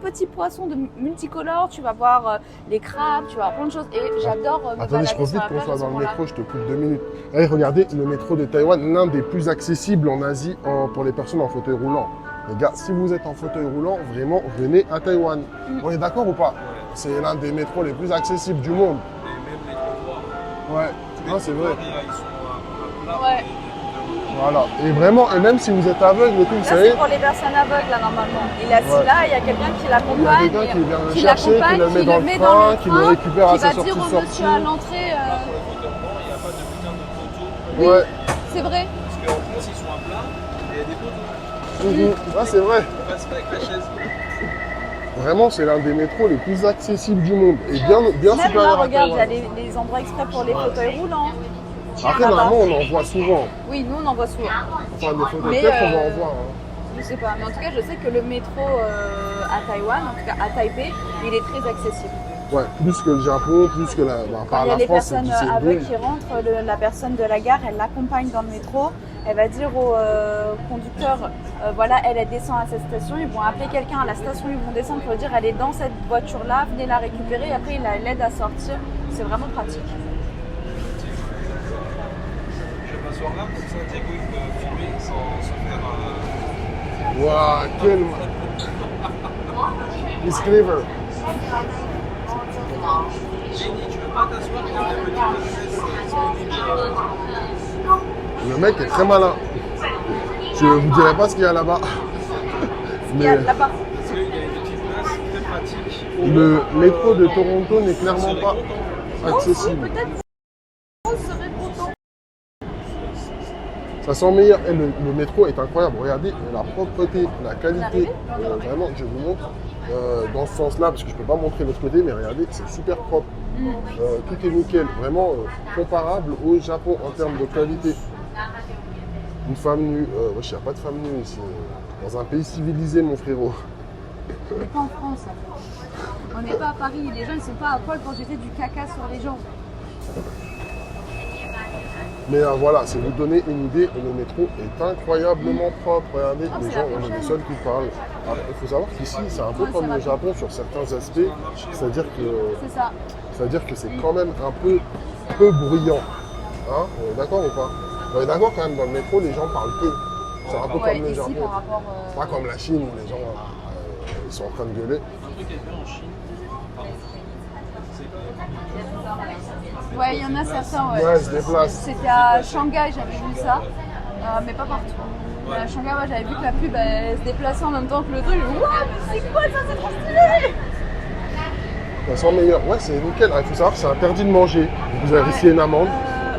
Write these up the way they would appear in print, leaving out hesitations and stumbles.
petits poissons de multicolores, tu vas voir les crabes, tu vas voir plein de choses. Et j'adore me Attendez, je balader sur profite la qu'on plage soit à ce dans le moment-là. métro, je te coupe 2 minutes. Allez, regardez, le métro de Taïwan, l'un des plus accessibles en Asie pour les personnes en fauteuil roulant. Les gars, si vous êtes en fauteuil roulant, vraiment, venez à Taïwan. On est d'accord ou pas? C'est l'un des métros les plus accessibles du monde. Et même les trottoirs. Ouais, non, c'est vrai. Ils sont à plat. Ouais. Voilà. Et vraiment, et même si vous êtes aveugle et tout, vous Là, savez, c'est pour les personnes aveugles, là, normalement. Il est assis Ouais. là, il y a quelqu'un qui il y a l'accompagne. quelqu'un qui vient le qui chercher, qui l'accompagne, le met qui dans le train, qui le récupère à qui sa va dire au sortie-sortie. monsieur à l'entrée. Pour le fauteuil roulant, il n'y a pas de putain de poteau. Oui, Ouais. c'est vrai. Parce qu'en France, ils sont à plat et il y a des poteaux. Ah, c'est vrai. On passe pas avec la chaise. Vraiment, c'est l'un des métros les plus accessibles du monde. Et bien Même là, supérieur à regarde, il y a Taïwan. les endroits exprès pour les fauteuils roulants. Après, normalement, on en voit souvent. Oui, nous, on en voit souvent. Enfin, des fauteuils, Mais, peut-être qu'on va en voir. Hein. Je sais pas, mais en tout cas, je sais que le métro à Taïwan, en tout cas à Taipei, il est très accessible. Ouais, plus que le Japon, plus que la, Quand par il y a la les France, c'est personnes c'est aveugles bon. qui rentrent, la personne de la gare, elle l'accompagne dans le métro. Elle va dire au conducteur, voilà, elle descend à cette station. Ils vont appeler quelqu'un à la station, ils vont descendre pour lui dire, elle est dans cette voiture-là, venez la récupérer. Et après, il l'aide à sortir. C'est vraiment pratique. Je m'asseoir là pour ça, Diego, il peut filmer sans se faire. Waouh, quel. It's clever. Jenny, tu veux pas t'asseoir dans la petite. Le mec est très malin. Je vous dirai pas ce qu'il y a là-bas. Il y a là-bas. Parce qu'il y a des petites places très pratiques. Le métro de Toronto n'est clairement pas accessible. Peut-être on serait content. Ça sent meilleur. Et le métro est incroyable. Regardez la propreté, la qualité. Vraiment, je vous montre dans ce sens-là, parce que je ne peux pas montrer l'autre côté, mais regardez, c'est super propre. Tout est nickel. Vraiment comparable au Japon en termes de qualité. Une femme nue. Wesh, il n'y a pas de femme nue ici. Dans un pays civilisé, mon frérot. On n'est pas en France. On n'est pas à Paris. Les gens ne sont pas à poil pour jeter du caca sur les gens. Mais voilà, c'est vous donner une idée, le métro est incroyablement propre. Regardez, Ah, les c'est gens, la on est les prochaine. seuls qui parlent. Alors, il faut savoir qu'ici, c'est un peu Ouais, comme c'est le rapide. Japon sur certains aspects. C'est-à-dire C'est ça. que c'est quand même un peu bruyant. Hein? On est d'accord ou pas? On est d'accord quand même, dans le métro, les gens parlent peu. C'est un peu Ouais, comme le ici Japon. par rapport. Pas comme la Chine où les gens ils sont en train de gueuler. Un truc à faire en Chine. Ouais, il y en a certains, ouais. Ouais, ils se déplacent. C'était à Shanghai, j'avais vu ça, mais pas partout. À Shanghai, moi, j'avais vu que la pub elle se déplaçait en même temps que le truc. Waouh, mais c'est quoi ça? C'est trop stylé! Ça sent meilleur. Ouais, c'est nickel. Il faut savoir que c'est interdit de manger. Vous avez risqué une amende.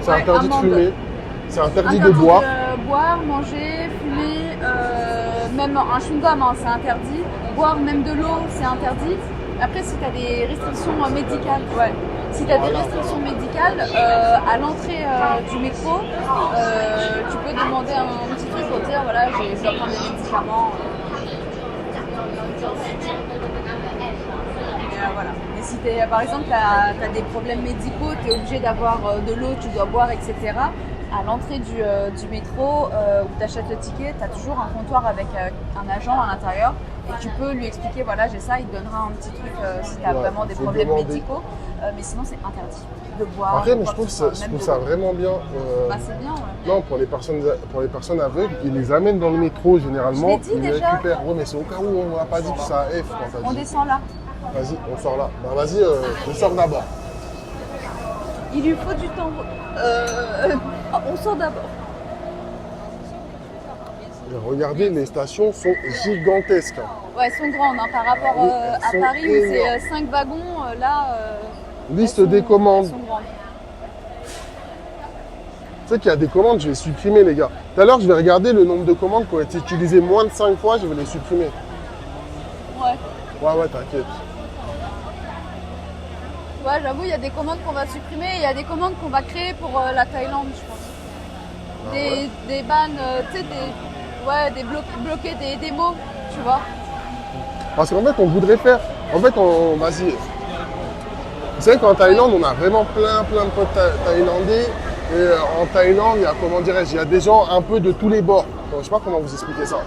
C'est ouais, interdit amende. de fumer. C'est interdit de Interdit boire. de boire, manger, fumer, même un chewing-gum, hein, c'est interdit. Boire même de l'eau, c'est interdit. Après, si tu as des restrictions médicales, ouais. Si tu as des restrictions médicales, à l'entrée du métro, tu peux demander un petit truc pour dire voilà, je dois prendre des médicaments. Voilà. Et si par exemple, tu as des problèmes médicaux, tu es obligé d'avoir de l'eau, tu dois boire, etc. À l'entrée du métro où tu achètes le ticket, tu as toujours un comptoir avec un agent à l'intérieur et tu peux lui expliquer voilà, j'ai ça, il te donnera un petit truc si tu as Ouais, vraiment des faut problèmes demander. médicaux. Mais sinon, c'est interdit de boire. Après, mais quoi je trouve que ce soit, ça, même de l'eau. vraiment bien. Bah, c'est bien, ouais. Non, pour les personnes aveugles, ils les amènent dans le métro généralement. Je l'ai dit Ils les déjà. récupèrent. Ouais, mais c'est au cas où on n'a pas dit que ça a F quand t'as On dit. descend là. Vas-y, on sort là. Bah, vas-y, on sort d'abord. Il lui faut du temps. On sort d'abord. Regardez, les stations sont gigantesques. Ouais, elles sont grandes hein, par rapport Oui, à elles sont Paris où c'est énormes. 5 wagons. Là, Liste elles sont- des commandes. elles sont grandes. Tu sais qu'il y a des commandes, je vais supprimer les gars. Tout à l'heure, je vais regarder le nombre de commandes qui ont été utilisées moins de 5 fois, je vais les supprimer. Ouais. Ouais, t'inquiète. Ouais, j'avoue, il y a des commandes qu'on va supprimer, il y a des commandes qu'on va créer pour la Thaïlande, je pense. Des bans, tu sais, des bloquer des mots, tu vois. Parce qu'en fait, on voudrait faire. En fait, vas-y. Vous savez qu'en Thaïlande, on a vraiment plein de potes thaïlandais. Et en Thaïlande, il y a, comment dirais-je, il y a des gens un peu de tous les bords. Donc, je sais pas comment vous expliquer ça.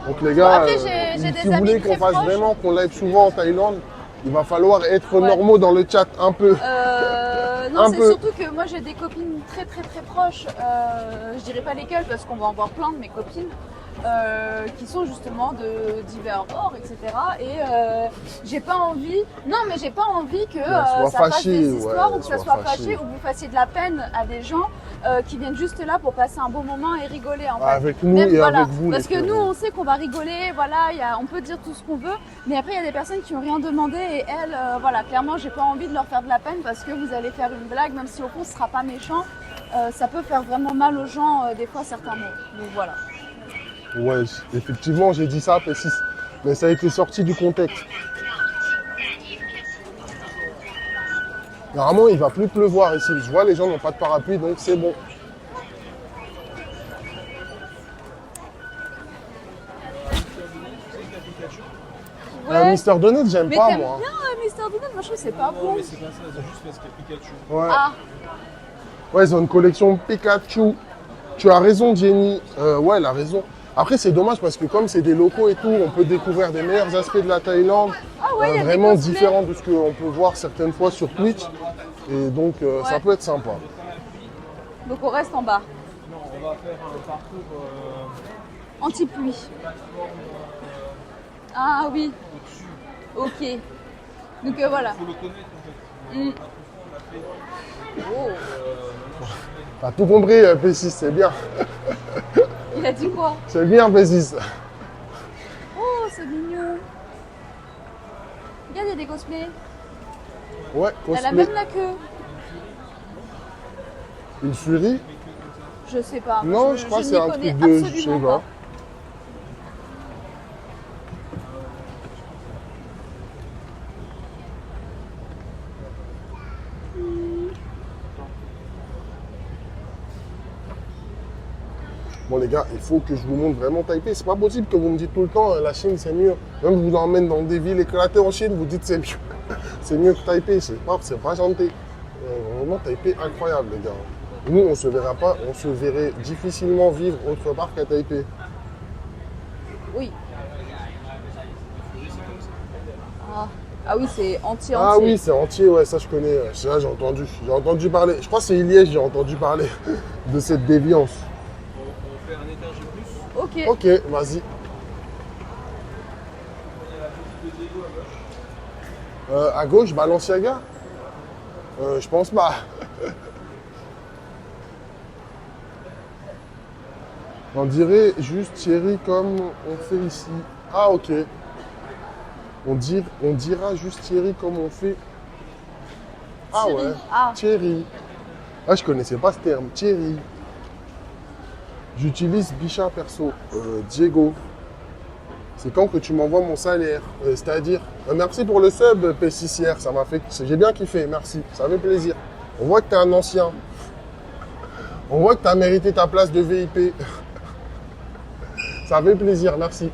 Donc les gars, Après, j'ai des si vous amis voulez qu'on très fasse proches. vraiment qu'on live souvent en Thaïlande, il va falloir être Ouais. normaux dans le chat un peu. Non, Un c'est peu. surtout que moi j'ai des copines très très très proches, je dirais pas lesquelles parce qu'on va en voir plein de mes copines, qui sont justement de divers bords, etc. Et j'ai pas envie, non mais j'ai pas envie que soit ça fasse fâché, des histoires ouais, ou que ça soit soit fâché. fâché ou que vous fassiez de la peine à des gens qui viennent juste là pour passer un bon moment et rigoler en fait. Avec nous Même, et voilà, avec vous. parce les que nous frérots. on sait qu'on va rigoler, voilà, on peut dire tout ce qu'on veut, mais après il y a des personnes qui n'ont rien demandé et elles, voilà, clairement j'ai pas envie de leur faire de la peine parce que vous allez faire une blague, même si au fond ce sera pas méchant, ça peut faire vraiment mal aux gens des fois certains mots. Donc voilà. Ouais, effectivement, j'ai dit ça, P6. Mais ça a été sorti du contexte. Normalement, il va plus pleuvoir ici. Je vois, les gens n'ont pas de parapluie, donc c'est bon. Ouais. Mister Donut, j'aime Mais pas, t'aimes moi. bien Mr Donut, moi je trouve que c'est pas Non, bon. mais c'est pas ça, c'est juste parce qu'il y a Pikachu. Ouais. Ah, Ouais, ils ont une collection Pikachu. Tu as raison, Jenny. Ouais, elle a raison. Après, c'est dommage parce que comme c'est des locaux et tout, on peut découvrir des meilleurs aspects de la Thaïlande. ah ouais, il y a des Vraiment cosplays. différents de ce qu'on peut voir certaines fois sur Twitch. Et donc, ça Ouais. peut être sympa. Donc on reste en bas, Non, on va faire un parcours anti-pluie. Ah oui, au-dessus. ok. Donc voilà. Il faut le connaître en fait. Mm. Oh, T'as tout compris, P6, c'est bien. il a dit quoi? C'est bien, P6. Oh, c'est mignon. Regarde, il y a des cosplays. Ouais, Elle a cosplay. même la queue. Une furie? Je sais pas. Non, je crois que n'y c'est un connais truc de... Je sais absolument pas. Bon les gars, il faut que je vous montre vraiment Taipei. C'est pas possible que vous me dites tout le temps la Chine c'est mieux. Même je vous emmène dans des villes éclatées en Chine, vous dites c'est mieux. C'est mieux que Taipei, c'est pas gentil. Vraiment Taipei incroyable les gars. Nous on se verra pas, on se verrait difficilement vivre autre part qu'à Taipei. Oui. Ah oui, c'est entier. Ah oui, c'est entier, ouais, ça je connais. Ça j'ai entendu parler. Je crois que c'est Iliès, j'ai entendu parler de cette déviance. On fait un étage de plus. Ok. Ok, vas-y. À gauche, Balenciaga je pense pas. On dirait juste Thierry comme on fait ici. Ah ok. On dira juste Thierry comme on fait. Ah Thierry. ouais. Ah. Thierry. Ah je connaissais pas ce terme. Thierry. J'utilise Bichat perso. Diego. C'est quand que tu m'envoies mon salaire. C'est-à-dire. Merci pour le sub P6 ça m'a fait. J'ai bien kiffé, merci. Ça fait plaisir. On voit que tu es un ancien. On voit que tu as mérité ta place de VIP. Ça fait plaisir, merci.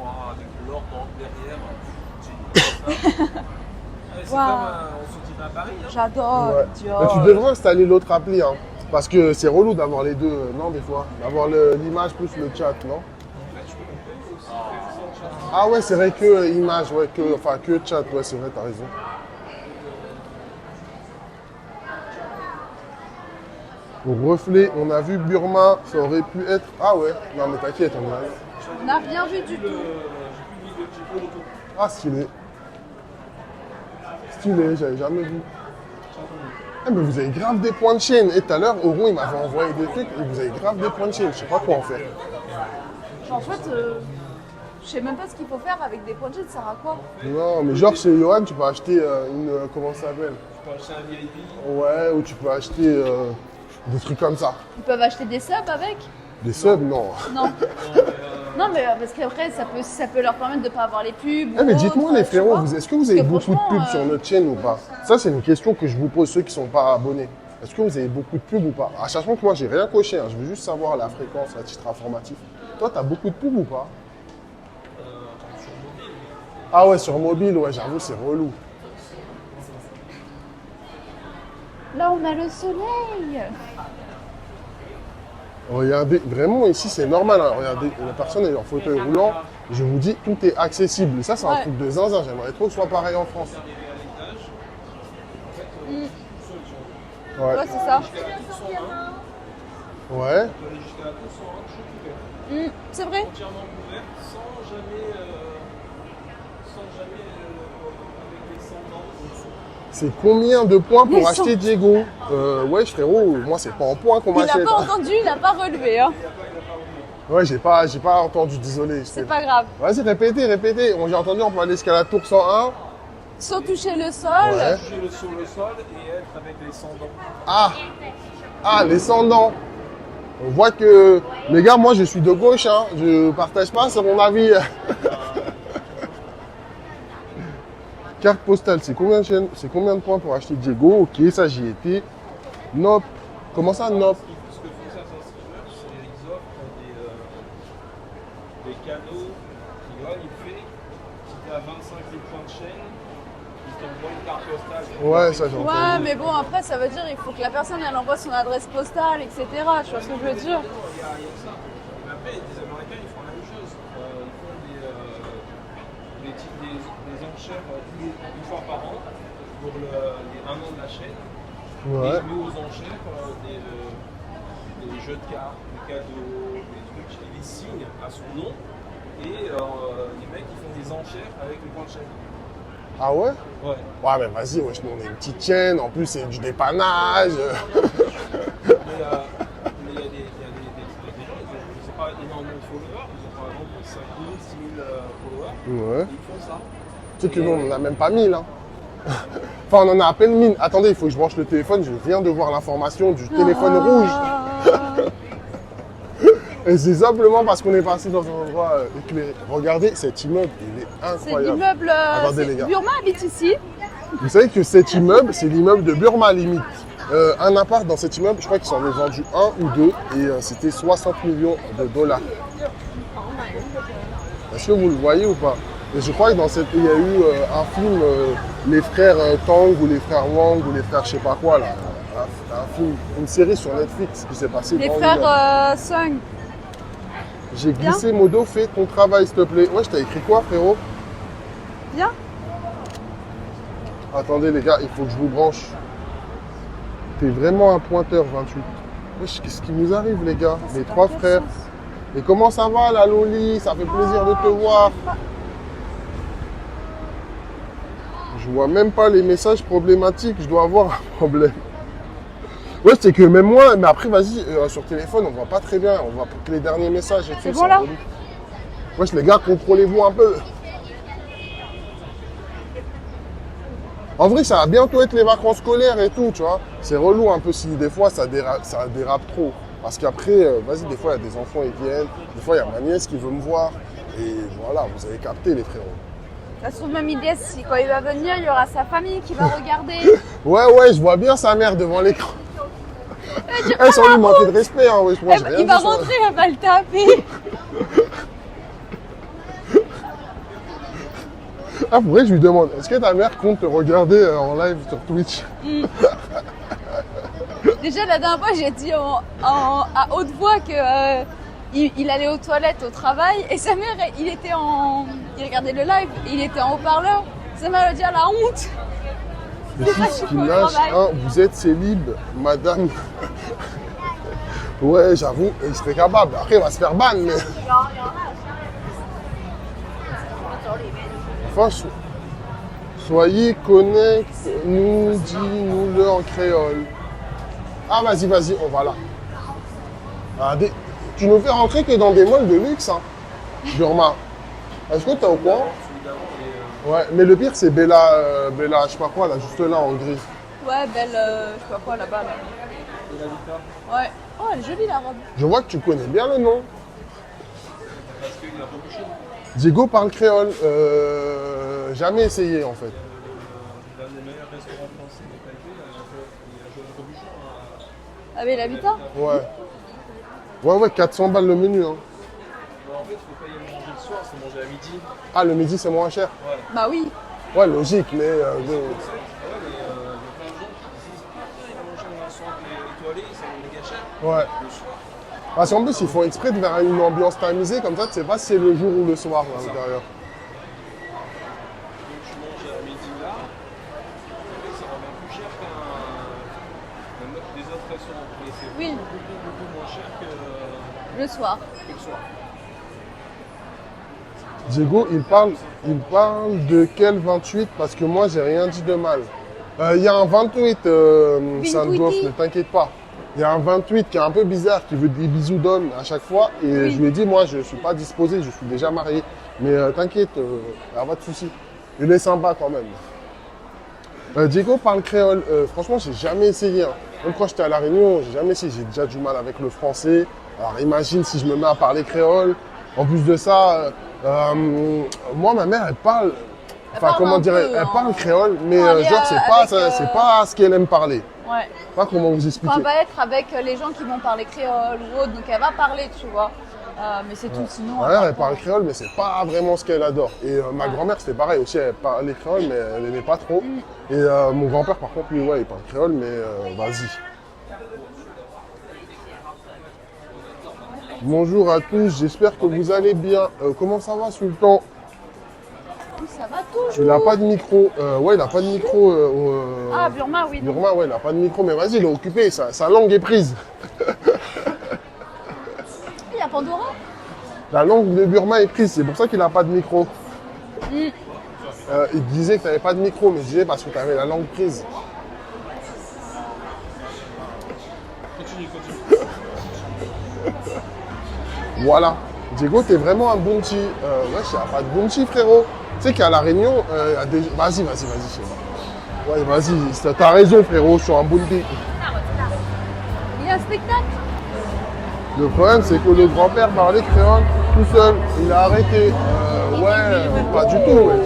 Oh, avec l'or derrière. C'est Waouh. comme on se dit à Paris. Hein. J'adore. Ouais. Dior. Mais tu devrais installer l'autre appli, hein, parce que c'est relou d'avoir les deux, non, des fois. D'avoir l'image plus le chat, non? Ah ouais, c'est vrai que image, ouais, que chat, ouais, c'est vrai, t'as raison. Au reflet, on a vu Burma, ça aurait pu être... Ah ouais, non mais t'inquiète, on a... On n'a rien vu du tout. Ah, stylé. Stylé, j'avais jamais vu. Eh, mais vous avez grave des points de chaîne. Et tout à l'heure, Oron, il m'avait envoyé des trucs et vous avez grave des points de chaîne. Je sais pas quoi en faire. En fait, je sais même pas ce qu'il faut faire avec des points de jet, ça sert à quoi? Non, mais genre chez Johan, tu peux acheter une... comment ça s'appelle? Tu peux acheter un VIP. Ouais, ou tu peux acheter des trucs comme ça. Ils peuvent acheter des subs avec? Des subs, non. Non. Non, mais parce qu'après, ça peut leur permettre de ne pas avoir les pubs. Eh, mais ou dites-moi autre, les tu frérots, vois. est-ce que vous avez Parce que beaucoup de pubs franchement, sur notre chaîne ou pas? Ça, c'est une question que je vous pose, ceux qui sont pas abonnés. Est-ce que vous avez beaucoup de pubs ou pas? À chaque fois que moi, j'ai rien coché, hein. Je veux juste savoir la fréquence à titre informatif. Toi, tu as beaucoup de pubs ou pas? Sur mobile. Ah ouais, sur mobile, ouais, j'avoue, c'est relou. Là, on a le soleil. Regardez, vraiment ici c'est normal. Hein. Regardez, la personne est en fauteuil roulant. Je vous dis, tout est accessible. Ça, c'est un Ouais. truc de zinzin. J'aimerais trop que ce soit pareil en France. Ouais. Ouais, c'est ça. Ouais. C'est vrai. Entièrement couverte, sans jamais avec les cendres en dessous. C'est combien de points pour Les acheter Diego Ouais, frérot, moi c'est pas en points qu'on Il n'a m'achète. pas entendu, il n'a pas relevé. Hein. Ouais, j'ai pas entendu, désolé. C'est pas grave. Vas-y, répétez. J'ai entendu, on peut aller escalade tour 101. Sans toucher le sol. Ouais. Bouger sur le sol et être avec les cendres. Ah, les sans-dents. On voit que, les gars, moi je suis de gauche, hein. Je partage pas, c'est mon avis. Carte postale, c'est combien de points pour acheter Diego? Ok, ça j'y étais. Nope. Comment ça, nope? Ce que font certains streamers, c'est qu'ils offrent des cadeaux. Tu vois, il fait, si tu as 25 000 points de chaîne, il t'envoie une carte postale. Ouais, ça j'ai Ouais, entendu. mais bon, après, ça veut dire il faut que la personne elle envoie son adresse postale, etc. Tu vois ce que je veux dire? Il y a ça. Et après, les Américains, ils font la même chose. Ils font des enchères une fois par an pour les 1 an de la chaîne. Ouais. Et ils mettent aux enchères des jeux de cartes, des cadeaux, des trucs. Et ils signent à son nom. Et les mecs, ils font des enchères avec les points de chaîne. Ah ouais? Ouais. Ouais, mais vas-y, wesh, nous on est une petite chaîne, en plus c'est du dépannage. Mais il y a des gens, ils n'ont pas énormément de followers. Ils ont par exemple 5 000, 6 000 followers. Ouais. Et ils font ça. Tu sais que nous, on n'en a même pas 1000. Hein. Enfin, on en a à peine 1000. Attendez, il faut que je branche le téléphone. Je viens de voir l'information du téléphone rouge. Et c'est simplement parce qu'on est passé dans un endroit éclairé. Regardez, cet immeuble, il est C'est incroyable. l'immeuble. Attendez, les gars. Burma habite ici. Vous savez que cet immeuble, c'est l'immeuble de Burma, limite. Un appart dans cet immeuble, je crois qu'ils s'en ont vendu un ou deux. Et c'était 60 millions de dollars. Est-ce que vous le voyez ou pas? Et je crois que dans cette, il y a eu un film, les frères Tang ou les frères Wang ou les frères je sais pas quoi là. Un film, une série sur Netflix qui s'est passé Les dans frères Sung. J'ai glissé modo, fais ton travail s'il te plaît. Ouais, je t'ai écrit quoi frérot? Viens. Attendez les gars, il faut que je vous branche. T'es vraiment un pointeur 28. Wesh, qu'est-ce qui nous arrive les gars? Les trois frères. Et comment ça va la Loli? Ça fait plaisir de te voir. Je vois même pas les messages problématiques, je dois avoir un problème. Ouais, c'est que même moi, mais après vas-y, sur téléphone on voit pas très bien, on voit que les derniers messages et tout. C'est bon, là? Wesh les gars, contrôlez-vous un peu. En vrai, ça va bientôt être les vacances scolaires et tout, tu vois. C'est relou un peu si des fois ça dérape trop. Parce qu'après, vas-y, des fois il y a des enfants qui viennent, des fois il y a ma nièce qui veut me voir. Et voilà, vous avez capté les frérots. Ça se trouve même idée, si quand il va venir, il y aura sa famille qui va regarder. Ouais, je vois bien sa mère devant l'écran. Elle sans lui manquer de respect, hein, ouais, moi, j'ai rien Il va dit sur- rentrer, elle va le taper. Ah, faudrait que je lui demande, est-ce que ta mère compte te regarder en live sur Twitch? Déjà, la dernière fois, j'ai dit à haute voix que il allait aux toilettes au travail et sa mère, il regardait le live, il était en haut-parleur. Sa mère lui a dit, ah, la honte. Le C'est ça, fils je qui suis au lâche, travail. hein, vous êtes célib, madame. Ouais, j'avoue, il serait capable. Après, il va se faire ban, mais. Enfin, soyez connect, dis-nous-le en créole. Ah, vas-y, on va là. Ah, tu nous fais rentrer que dans des malls de luxe, hein, Burma. Est-ce que t'es au courant? Ouais, mais le pire, c'est Bella, je sais pas quoi, là, juste là, en gris. Ouais, belle, je sais pas quoi là-bas. Là. Ouais. Oh, elle est jolie la robe. Je vois que tu connais bien le nom. Parce qu'il a beaucoup de choses. Diego parle créole. Jamais essayé, en fait. L'un des meilleurs restaurants français de Taipei, il a joué le Robuchon. Avec l'habitat. Ouais, 400 balles le menu. Hein. En fait, il faut pas y aller manger le soir, c'est manger à midi. Ah, le midi, c'est moins cher. Bah oui. Ouais, logique, mais... Ouais, mais il y a plein de gens qui disent, il va manger dans un restaurant étoilé, ça va méga cher. Ouais. Le soir. Parce qu'en plus, ils font exprès de faire une ambiance tamisée, comme ça, tu sais pas si c'est le jour ou le soir à l'intérieur. Donc tu manges à midi là, et ça revient plus cher des autres restaurants. Mais c'est Oui. beaucoup moins cher Le soir. que le soir. Diego, il parle de quel 28 parce que moi, j'ai rien dit de mal. Il y a un 28, Saint-Goff, ne t'inquiète pas. Il y a un 28 qui est un peu bizarre, qui veut des bisous d'homme à chaque fois. Et Oui. je lui ai dit, moi, je ne suis pas disposé, je suis déjà marié. Mais t'inquiète, il n'y a pas de souci. Il est sympa quand même. Diego parle créole. Franchement, j'ai jamais essayé. Hein. Même quand j'étais à La Réunion, j'ai jamais essayé. J'ai déjà du mal avec le français. Alors imagine si je me mets à parler créole. En plus de ça, moi, ma mère, elle parle. Enfin, parle comment un dire, peu, elle hein. parle créole, mais Faut aller genre, avec, c'est pas ce qu'elle aime parler. Ouais. Je sais pas comment vous Quand expliquer. elle va être avec les gens qui vont parler créole ou autre, donc elle va parler, tu vois. Mais c'est tout, sinon. Ma mère, elle parle créole, mais c'est pas vraiment ce qu'elle adore. Et ma grand-mère, c'était pareil aussi, elle parlait créole, mais elle aimait pas trop. Et mon grand-père, par contre, lui, ouais, il parle créole, mais vas-y. Bonjour à tous, j'espère que vous allez bien. Comment ça va, Sultan? Ça va toujours. Il n'a pas de micro. Ouais, il n'a pas de micro. Ah, Burma, oui. non. Burma, ouais, il n'a pas de micro, mais vas-y, il est occupé, sa langue est prise. Il y a Pandora. La langue de Burma est prise, c'est pour ça qu'il n'a pas de micro. Il disait que tu n'avais pas de micro, mais je disais parce que tu avais la langue prise. Continue. Voilà. Diego, t'es vraiment un bon petit. Ouais, il n'y a pas de bon petit, frérot. Tu sais qu'à La Réunion, il y a des. Vas-y, je sais pas. Ouais, vas-y, t'as raison, frérot, je suis un bon petit. Il y a un spectacle. Le problème, c'est que le grand-père parlait créole tout seul. Il a arrêté. Ouais, pas du tout, ouais.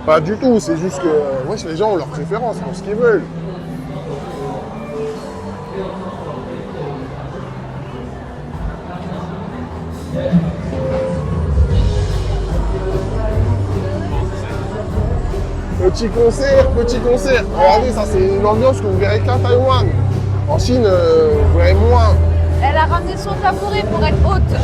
Pas du tout, c'est juste que wesh, les gens ont leurs préférences, ils font ce qu'ils veulent. Petit concert. Regardez, ça c'est une ambiance que vous verrez qu'à Taïwan. En Chine, vous verrez moins. Elle a ramené son tabouret pour être haute.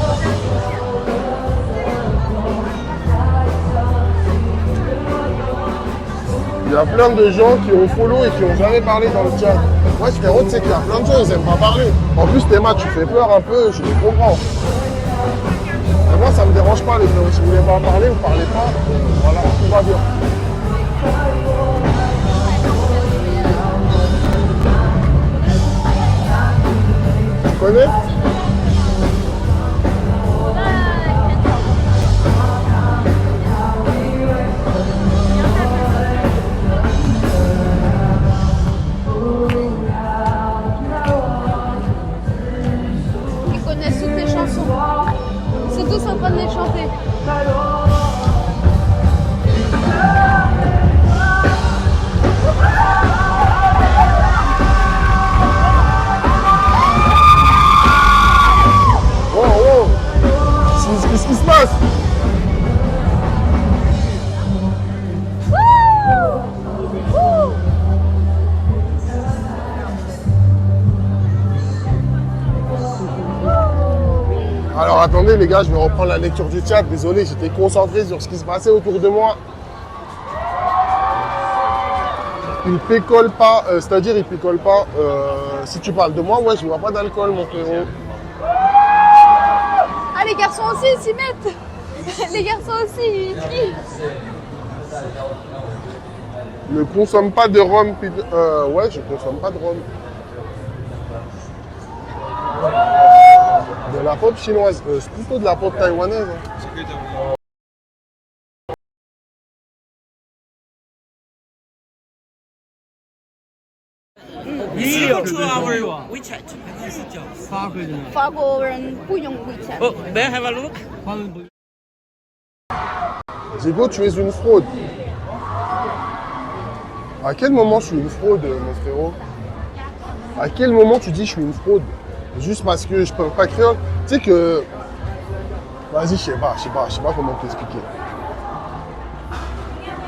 Il y a plein de gens qui ont follow et qui n'ont jamais parlé dans le chat. Ouais, frérot, tu sais qu'il y a plein de gens, ils n'aiment pas parler. En plus, Théma, tu fais peur un peu, je les comprends. Mais moi, ça me dérange pas, les frérots. Si vous voulez pas parler, vous parlez pas. Voilà, tout va bien. Tu connais? Ils connaissent toutes les chansons. Ils sont tous en train de les chanter. Oh, oh! Qu'est-ce qui se passe? Alors attendez les gars, je vais reprendre la lecture du chat. Désolé, j'étais concentré sur ce qui se passait autour de moi. Il picole pas, c'est-à-dire il picole pas. Si tu parles de moi, ouais, je bois pas d'alcool, mon frérot. Ah, les garçons aussi, ils s'y mettent. Les garçons aussi, ils crient. Ne consomme pas de rhum. Ouais, je consomme pas de rhum. De la pop chinoise, c'est plutôt de la pop taïwanaise. Hein. C'est que t'as- to our WeChat. 法国人不用 WeChat. Oh, may I have a look? Diego, tu es une fraude. À quel moment je suis une fraude, mon frérot? À quel moment tu dis je suis une fraude? Juste parce que je parle pas créole? Tu sais que... Vas-y, je sais pas comment t'expliquer.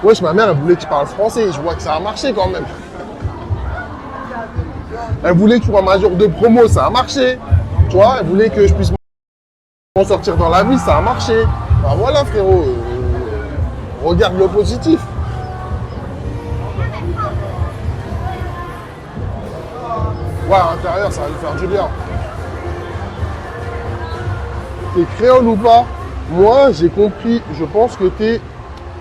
Wesh, ma mère, elle voulait que je parle français. Je vois que ça a marché quand même. Elle voulait que tu sois major de promo, ça a marché. Tu vois, elle voulait que je puisse m'en sortir dans la vie, ça a marché. Ben voilà, frérot. Regarde le positif. Ouais, à l'intérieur, ça va lui faire du bien. T'es créole ou pas? Moi, j'ai compris, je pense que t'es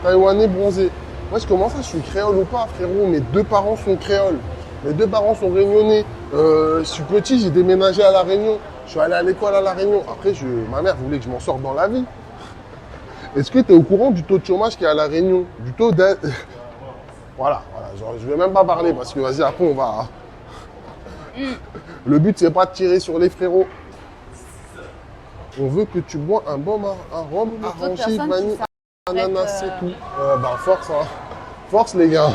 taïwanais bronzé. Moi, comment ça, je suis créole ou pas, frérot? Mes deux parents sont créoles. Mes deux parents sont réunionnais. Je suis petit, j'ai déménagé à La Réunion. Je suis allé à l'école à La Réunion. Après, ma mère voulait que je m'en sorte dans la vie. Est-ce que tu es au courant du taux de chômage qui est à La Réunion? Du taux d'aide. Voilà, genre, je vais même pas parler parce que, vas-y, après, on va... Le but, c'est pas de tirer sur les frérots. On veut que tu bois un bon rhum arrangé, vanille, ananas, c'est tout. Bah, force, hein. Force, les gars.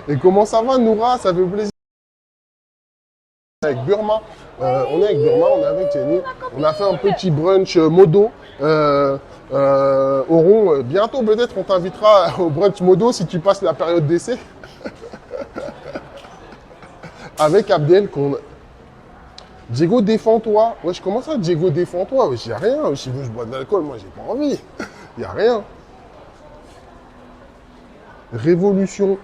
Et comment ça va, Noura? Ça fait plaisir. Avec Burma. On est avec Burma, on est avec Jenny. On a fait un petit brunch modo. Auront, bientôt, peut-être, on t'invitera au brunch modo si tu passes la période d'essai. Avec Abdel, Diego, défends-toi. Wesh, comment ça, Diego, défends-toi? Wesh, y'a rien. Si je bois de l'alcool, moi, j'ai pas envie. Y'a rien. Révolution.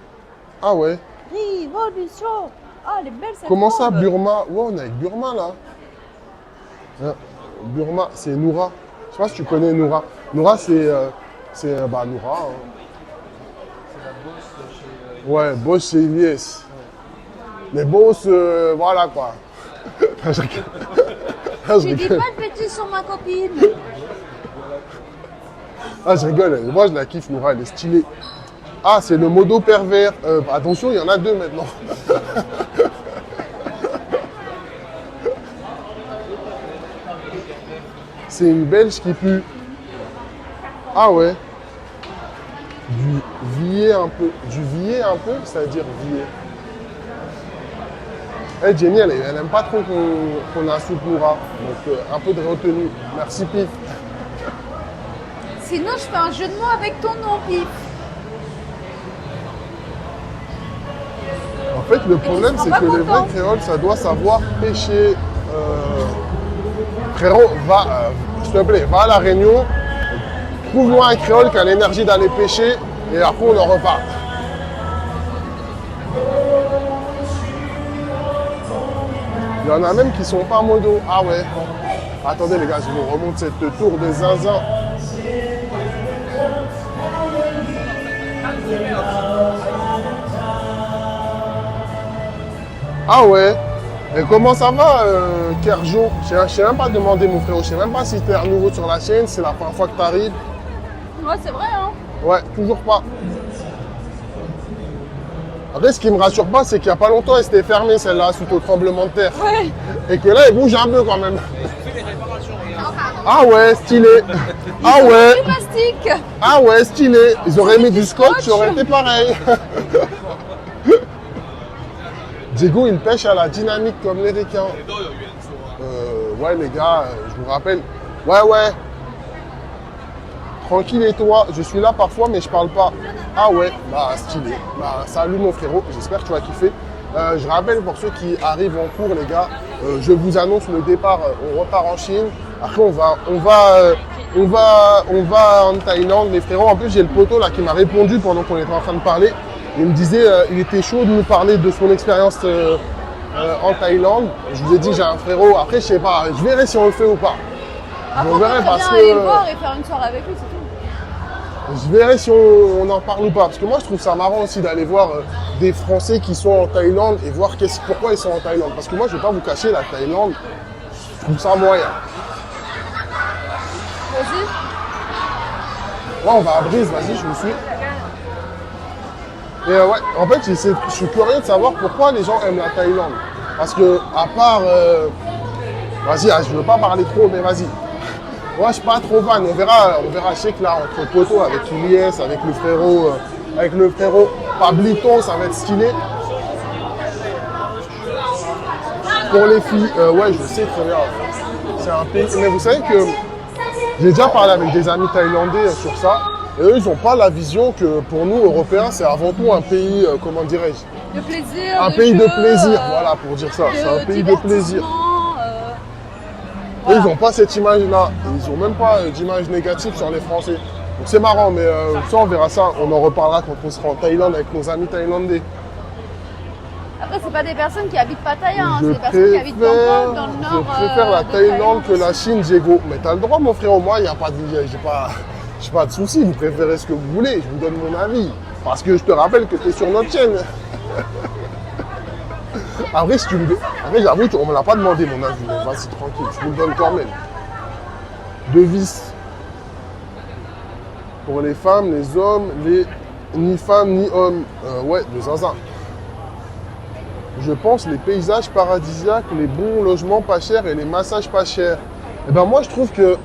Ah ouais. Révolution. Ah, elle est belle cette Comment ça, robe. Burma? Ouais, on est avec Burma, là. Hein, Burma, c'est Noura. Je sais pas si tu connais Noura. Noura, c'est bah, Noura. Hein. C'est la boss chez. Ouais, boss chez Ilyes. Mais boss, voilà, quoi. Je rigole. Ah, je Tu dis rigole. pas de bêtises sur ma copine. Ah, je rigole. Moi, je la kiffe, Noura, elle est stylée. Ah, c'est le modo pervers. Attention, il y en a deux maintenant. C'est une Belge qui pue. Ah ouais. Du vier un peu. Du vier un peu, c'est-à-dire vier. Eh, Jenny, elle aime pas trop qu'on insulte Noura. Donc, un peu de retenue. Merci, Pif. Sinon, je fais un jeu de mots avec ton nom, Pif. En fait, le problème, seras c'est pas que les vrais content. créoles, ça doit savoir pêcher. Frérot, va, s'il te plaît, va à La Réunion, trouve-moi un créole qui a l'énergie d'aller pêcher, et après, on en repart. Il y en a même qui sont pas modo. Ah ouais. Attendez, les gars, je vous remonte cette tour de zinzin. Ah ouais. Et comment ça va, Kerjo? Je sais même pas demander, mon frérot. Je sais même pas si t'es à nouveau sur la chaîne. C'est la première fois que t'arrives. Ouais, c'est vrai, hein. Ouais, toujours pas. Après, ce qui me rassure pas, c'est qu'il y a pas longtemps, elle s'était fermée, celle-là, suite au tremblement de terre. Ouais. Et que là, elle bouge un peu quand même. Ah ouais, stylé. Ah ouais. Du plastique. Ah ouais, stylé. Ils auraient mis du scotch, scotch. ça aurait été pareil. Diego, il pêche à la dynamique comme les requins. Ouais, les gars, je vous rappelle. Ouais. Tranquille et toi, je suis là parfois, mais je parle pas. Ah ouais, bah stylé. Bah, salut mon frérot, j'espère que tu vas kiffer. Je rappelle pour ceux qui arrivent en cours, les gars, je vous annonce le départ. On repart en Chine. Après, on va en Thaïlande, les frérots. En plus, j'ai le poteau là qui m'a répondu pendant qu'on était en train de parler. Il me disait, il était chaud de nous parler de son expérience en Thaïlande. Je vous ai dit, j'ai un frérot. Après, je sais pas, je verrai si on le fait ou pas. Après, On verrait on peut très parce bien aller le que voir et faire une soirée avec lui, c'est tout. je verrai si on en parle ou pas. Parce que moi, je trouve ça marrant aussi d'aller voir des Français qui sont en Thaïlande et voir pourquoi ils sont en Thaïlande. Parce que moi, je vais pas vous cacher, la Thaïlande, je trouve ça moyen. Vas-y. Là, on va à Brise, vas-y, je vous suis. Et ouais, en fait, je suis curieux de savoir pourquoi les gens aiment la Thaïlande. Parce que, à part... vas-y, je veux pas parler trop, mais vas-y. Moi, je suis pas trop fan. On verra, je sais que là, entre poteaux, avec Ilyes, avec le frérot Pablito, ça va être stylé. Pour les filles, ouais, je sais très bien. C'est un pays. Mais vous savez que j'ai déjà parlé avec des amis thaïlandais sur ça. Et eux, ils n'ont pas la vision que pour nous, Européens, c'est avant tout un pays, comment dirais-je, De plaisir. un de pays de jeux, plaisir, voilà, pour dire ça. C'est un pays de plaisir. divertissement, Eux, voilà. ils n'ont pas cette image-là. Ils n'ont même pas d'image négative sur les Français. Donc c'est marrant, mais ça, on verra ça. On en reparlera quand on sera en Thaïlande avec nos amis thaïlandais. Après, c'est pas des personnes qui habitent Pattaya, hein, c'est Je des personnes qui habitent Bangkok, dans le nord. je préfère la de Thaïlande que la aussi. Chine, Diego. Mais t'as le droit, mon frère, moi, il n'y a pas de, j'ai pas de soucis. Vous préférez ce que vous voulez. Je vous donne mon avis. Parce que je te rappelle que tu es sur notre chaîne. Après, si tu me... Après, j'avoue, on me l'a pas demandé, mon avis. Mais vas-y, tranquille. Je vous le donne quand même. Devise. Pour les femmes, les hommes, ni femmes, ni hommes. Ouais, le zinzin. Je pense les paysages paradisiaques, les bons logements pas chers et les massages pas chers. Et ben moi je trouve que,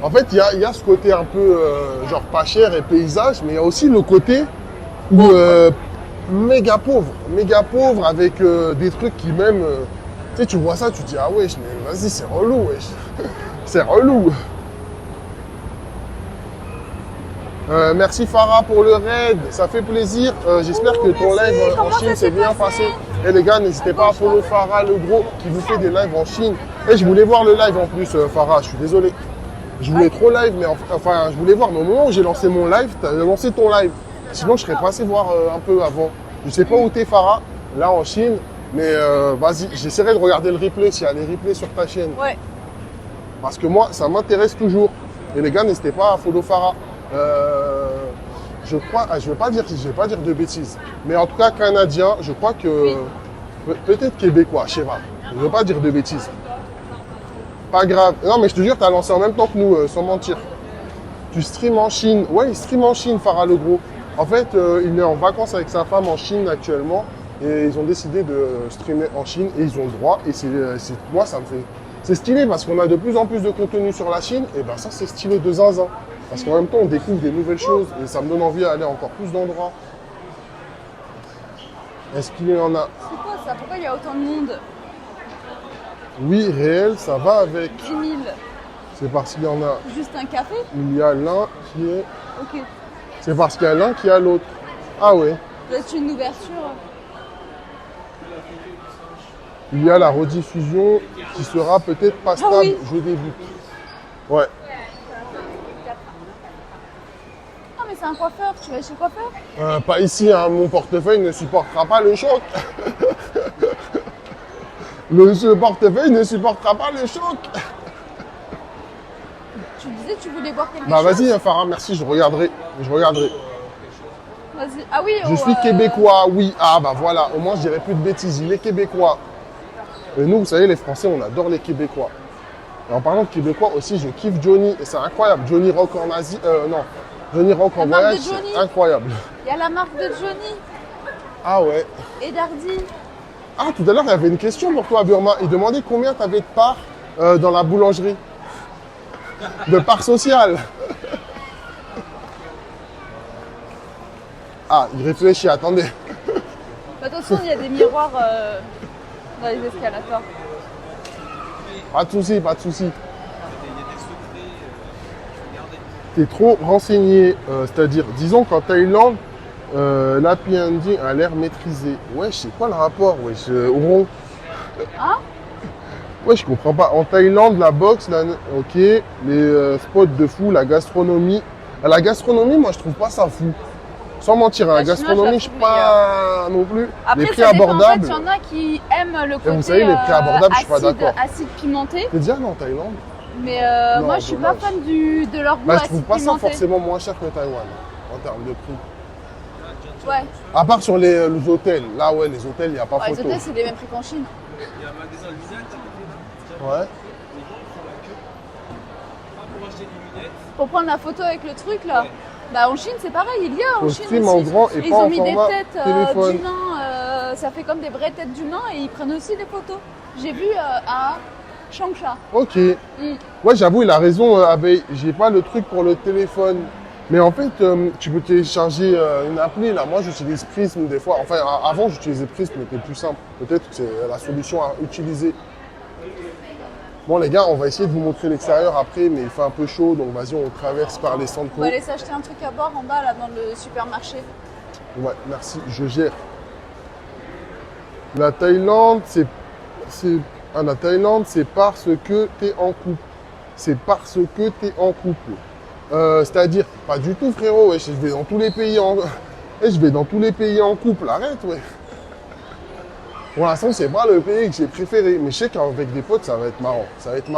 en fait, il y a ce côté un peu genre pas cher et paysage, mais il y a aussi le côté où méga pauvre avec des trucs qui même, tu sais, tu vois ça, tu te dis ah wesh, mais vas-y c'est relou, wesh, c'est relou. Merci Farah pour le raid, ça fait plaisir. J'espère que ton merci. live en Comment ça Chine s'est s'est bien passé? passé. Et les gars, n'hésitez pas à follow Farah le gros qui vous fait des lives en Chine. Et je voulais voir le live en plus, Farah, je suis désolé. Je voulais trop live, mais enfin, je voulais voir. Mais au moment où j'ai lancé mon live, tu as lancé ton live. Sinon, je serais passé voir un peu avant. Je sais pas où t'es Farah, là en Chine, mais vas-y, j'essaierai de regarder le replay s'il y a les replays sur ta chaîne. Ouais. Parce que moi, ça m'intéresse toujours. Et les gars, n'hésitez pas à follow Farah. Je crois, je vais pas dire de bêtises, mais en tout cas canadien, je crois que peut-être québécois, je sais pas. Je veux pas dire de bêtises. Pas grave. Non, mais je te jure, tu as lancé en même temps que nous, sans mentir. Tu stream en Chine. Ouais, il stream en Chine, Farah le gros. En fait, il est en vacances avec sa femme en Chine actuellement, et ils ont décidé de streamer en Chine, et ils ont le droit. Et moi, ça me fait, c'est stylé parce qu'on a de plus en plus de contenu sur la Chine, et ben ça, c'est stylé de zinzin. Parce qu'en même temps, on découvre des nouvelles choses et ça me donne envie d'aller encore plus d'endroits. Est-ce qu'il y en a? C'est quoi ça? Pourquoi il y a autant de monde? Oui, réel, ça va avec. 10 000. C'est parce qu'il y en a. Juste un café? Il y a l'un qui est. Ok. C'est parce qu'il y a l'un qui a l'autre. Ah ouais. Peut-être une ouverture. Il y a la rediffusion qui sera peut-être pas stable. Ah oui. Je débute. Ouais. Ah mais c'est un coiffeur, tu vas chez le coiffeur? Pas ici, hein. Mon portefeuille ne supportera pas le choc. Ce portefeuille ne supportera pas le choc. Tu disais que tu voulais boire quelque Bah chose? vas-y, hein, Farah, merci, je regarderai. Vas-y. Ah oui, Je suis québécois, oui. Ah bah voilà, au moins je dirais plus de bêtises, il est québécois. Et nous, vous savez, les Français, on adore les Québécois. Et en parlant de Québécois aussi, je kiffe Johnny, et c'est incroyable. Johnny Rock en Asie, non, Johnny Rock en La marque voyage, de Johnny. c'est incroyable. Il y a la marque de Johnny Ah ouais. et d'Hardy. Ah, tout à l'heure, il y avait une question pour toi, Burma. Il demandait combien tu avais de parts dans la boulangerie. De parts sociales. Ah, il réfléchit, attendez. Bah, de toute façon, il y a des miroirs dans les escalators. Pas de souci, pas de souci. T'es trop renseigné, c'est-à-dire, disons qu'en Thaïlande, l'APND a l'air maîtrisé. Ouais, je sais pas le rapport, ouais, Oron. Hein? Ouais, je comprends pas. En Thaïlande, la boxe, ok, les spots de fou, la gastronomie. La gastronomie, moi, je trouve pas ça fou. Sans mentir, hein, la La chinoise, gastronomie, je je suis la trouve pas non plus. Après, Les prix ça dépend, abordables. En fait, il y en a qui aiment le côté vous savez, les prix abordables, je suis pas d'accord. acide pimenté. T'es déjà allé en Thaïlande? Mais Non, moi, je suis dommage. pas fan de leur goût Bah, je acide trouve pas ça pimenté. forcément moins cher que Taïwan, en termes de prix. Ouais. À part sur les hôtels. Là, ouais, les hôtels, il n'y a pas Ouais, les photo. hôtels, c'est les mêmes prix qu'en Chine. Il y a un magasin lunettes à côté là. Ouais. Les gens font la queue. Pas pour acheter des lunettes. Pour prendre la photo avec le truc, là. Bah, en Chine, c'est pareil, il y a en Au Chine stream aussi. en grand et Ils pas ont en mis des format têtes téléphone. d'humains, ça fait comme des vraies têtes d'humains et ils prennent aussi des photos. J'ai vu à Changsha. Ok. Mm. Ouais, j'avoue, il a raison, Abeille. J'ai pas le truc pour le téléphone. Mais en fait, tu peux télécharger une appli. Là, moi, j'utilise Prism des fois. Enfin, avant, j'utilisais Prism, mais c'était plus simple. Peut-être que c'est la solution à utiliser. Bon les gars, on va essayer de vous montrer l'extérieur après, mais il fait un peu chaud, donc vas-y, on traverse par les centres. On va aller s'acheter un truc à boire en bas, là, dans le supermarché. Ouais, merci, je gère. La Thaïlande, c'est parce que t'es en couple. C'est parce que t'es en couple. C'est-à-dire, pas du tout, frérot. Ouais, je vais dans tous les pays en, je vais dans tous les pays en couple. Arrête, ouais. Pour l'instant, c'est pas le pays que j'ai préféré. Mais je sais qu'avec des potes, ça va être marrant. Ça va être marrant.